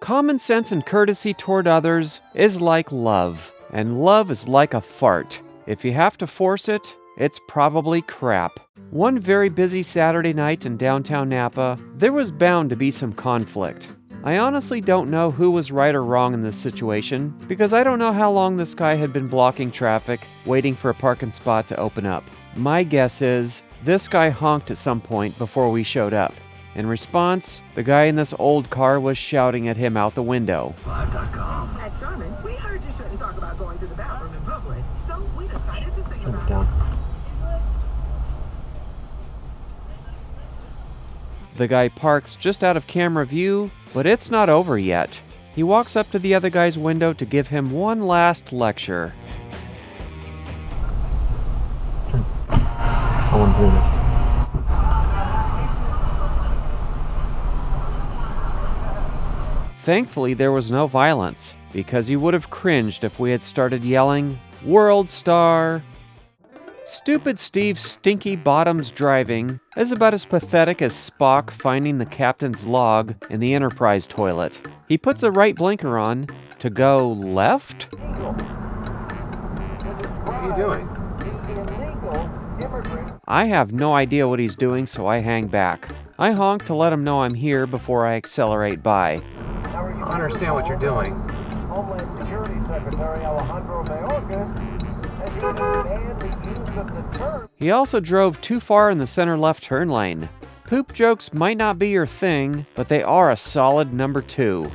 Common sense and courtesy toward others is like love, and love is like a fart. If you have to force it, it's probably crap. One very busy Saturday night in downtown Napa, there was bound to be some conflict. I honestly don't know who was right or wrong in this situation, because I don't know how long this guy had been blocking traffic, waiting for a parking spot to open up. My guess is, this guy honked at some point before we showed up. In response, the guy in this old car was shouting at him out the window. 5.com. At Sherman, we heard you shouldn't talk about going to the bathroom in public, so we decided to sing about it. The guy parks just out of camera view, but it's not over yet. He walks up to the other guy's window to give him one last lecture. I want to hear this. Thankfully, there was no violence, because he would have cringed if we had started yelling, "World Star!" Stupid Steve Stinky Bottoms driving is about as pathetic as Spock finding the captain's log in the Enterprise toilet. He puts a right blinker on to go left? What are you doing? I have no idea what he's doing, so I hang back. I honk to let him know I'm here before I accelerate by. I don't understand what you're doing. Homeland Security Secretary Alejandro Mayorkas has even banned the use of the term. He also drove too far in the center left turn lane. Poop jokes might not be your thing, but they are a solid number 2.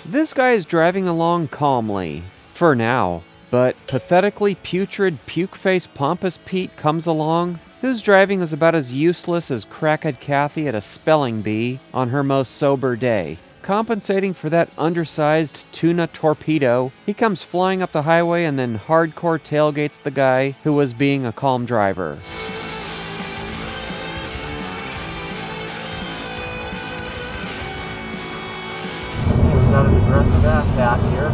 This guy is driving along calmly, for now, but pathetically putrid puke-face Pompous Pete comes along, whose driving is about as useless as crackhead Kathy at a spelling bee on her most sober day. Compensating for that undersized tuna torpedo, he comes flying up the highway and then hardcore tailgates the guy who was being a calm driver. We've got an aggressive ass hat here.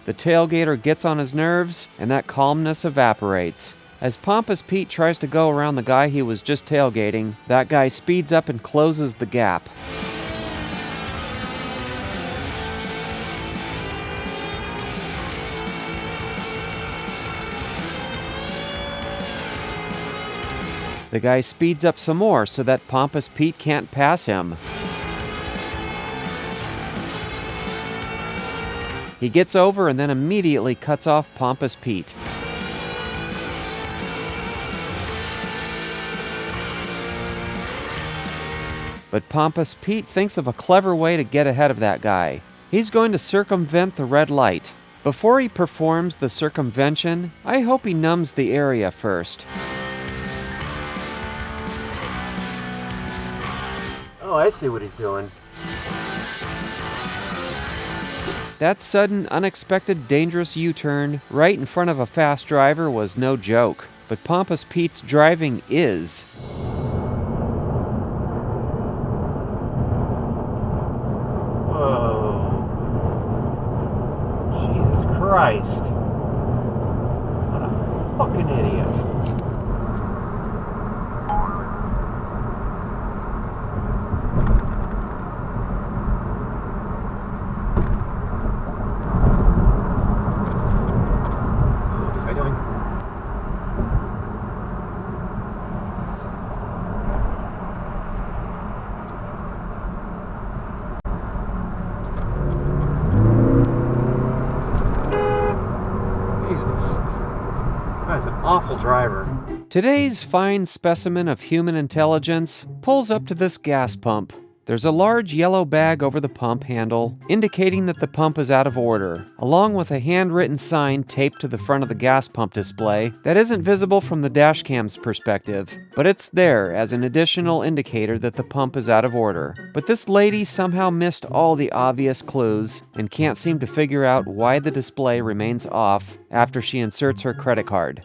The tailgater gets on his nerves, and that calmness evaporates. As Pompous Pete tries to go around the guy he was just tailgating, that guy speeds up and closes the gap. The guy speeds up some more so that Pompous Pete can't pass him. He gets over and then immediately cuts off Pompous Pete. But Pompous Pete thinks of a clever way to get ahead of that guy. He's going to circumvent the red light. Before he performs the circumvention, I hope he numbs the area first. Oh, I see what he's doing. That sudden, unexpected, dangerous U-turn right in front of a fast driver was no joke. But Pompous Pete's driving is. Whoa. Jesus Christ. What a fucking idiot. What's this guy doing? Guy's an awful driver. Today's fine specimen of human intelligence pulls up to this gas pump. There's a large yellow bag over the pump handle, indicating that the pump is out of order, along with a handwritten sign taped to the front of the gas pump display that isn't visible from the dashcam's perspective, but it's there as an additional indicator that the pump is out of order. But this lady somehow missed all the obvious clues and can't seem to figure out why the display remains off after she inserts her credit card.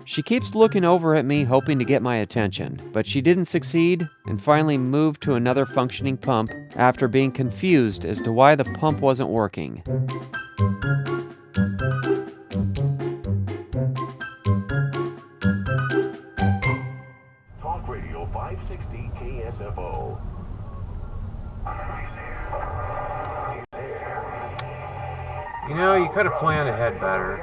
She keeps looking over at me, hoping to get my attention, but she didn't succeed and finally moved to another functioning pump after being confused as to why the pump wasn't working. You know, you could have planned ahead better.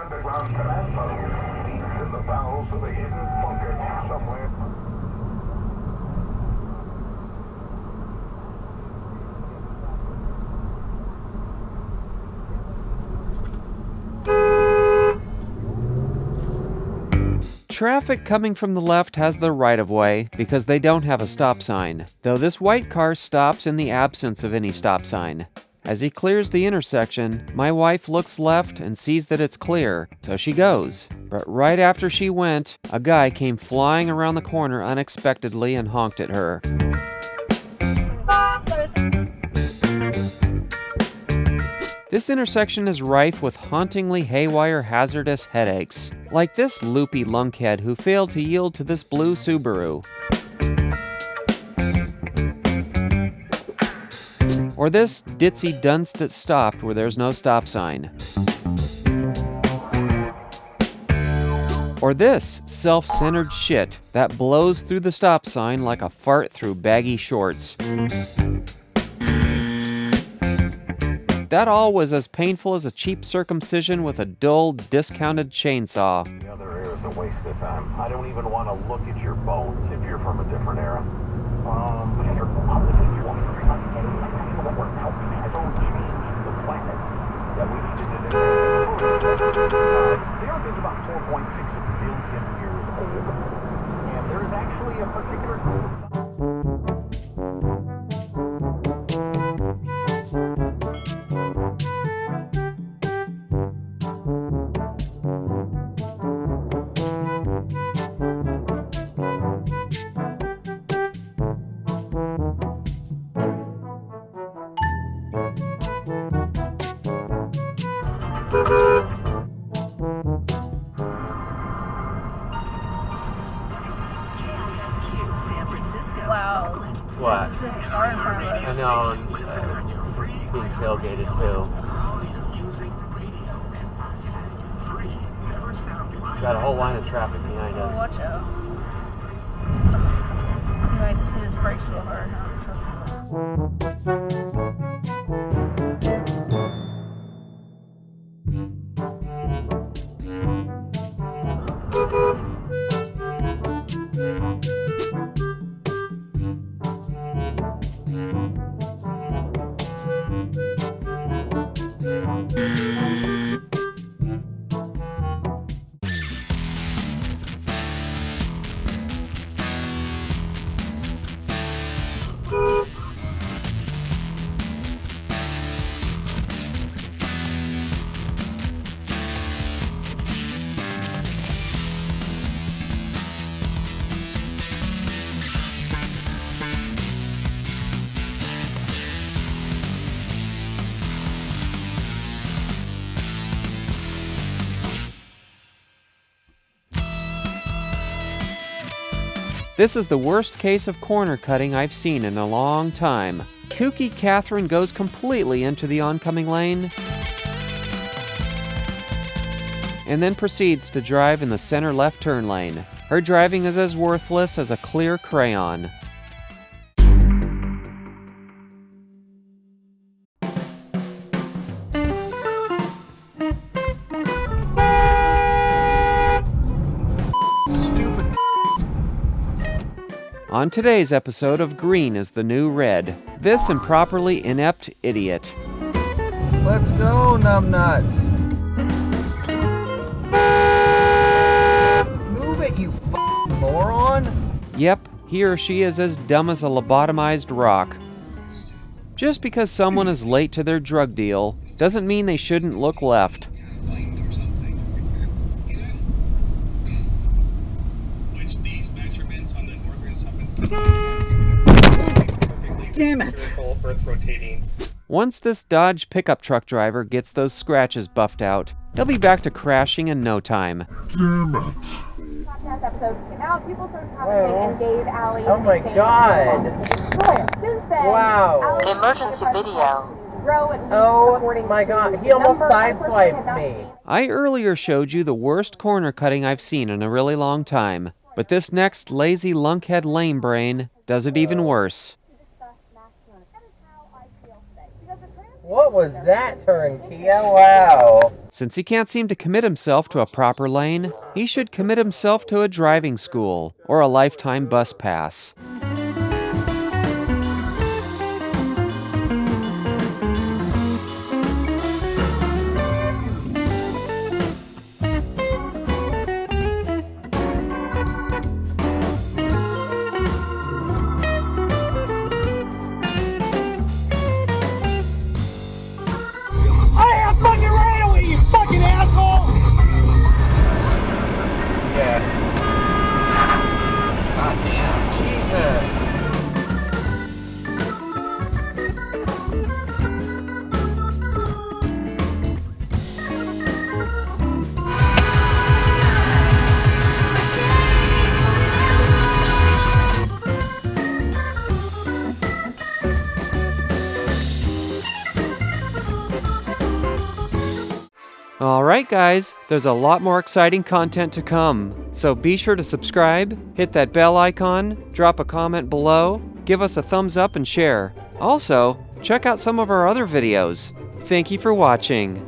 Traffic coming from the left has the right-of-way because they don't have a stop sign, though this white car stops in the absence of any stop sign. As he clears the intersection, my wife looks left and sees that it's clear, so she goes. But right after she went, a guy came flying around the corner unexpectedly and honked at her. This intersection is rife with hauntingly haywire hazardous headaches, like this loopy lunkhead who failed to yield to this blue Subaru. Or this ditzy dunce that stopped where there's no stop sign. Or this self-centered shit that blows through the stop sign like a fart through baggy shorts. That all was as painful as a cheap circumcision with a dull, discounted chainsaw. The other era is a waste of time. I don't even want to look at your bones if you're from a different era. The Earth is about 4.6 billion years old, and there is actually a particular group of Wow. What? What's this car in front of us? I know, being tailgated too. Got a whole line of traffic behind Oh, us. watch out. He might hit his brakes real hard. Trust me. This is the worst case of corner cutting I've seen in a long time. Kooky Catherine goes completely into the oncoming lane and then proceeds to drive in the center left turn lane. Her driving is as worthless as a clear crayon. On today's episode of Green is the New Red, this improperly inept idiot. Let's go, numbnuts. Move it, you f***ing moron. Yep, he or she is as dumb as a lobotomized rock. Just because someone is late to their drug deal doesn't mean they shouldn't look left. Damn it. Once this Dodge pickup truck driver gets those scratches buffed out, he'll be back to crashing in no time. Podcast episode came out, people started commenting and gave Allie Oh my God. Since then, Wow. Allie Emergency video. grow at least Oh according my to God, the he almost number I personally have sideswiped not me. seen. I earlier showed you the worst corner cutting I've seen in a really long time, but this next lazy lunkhead lame brain does it even worse. What was that turn, Kia? Wow. Since he can't seem to commit himself to a proper lane, he should commit himself to a driving school or a lifetime bus pass. Alright guys, there's a lot more exciting content to come. So be sure to subscribe, hit that bell icon, drop a comment below, give us a thumbs up and share. Also, check out some of our other videos. Thank you for watching.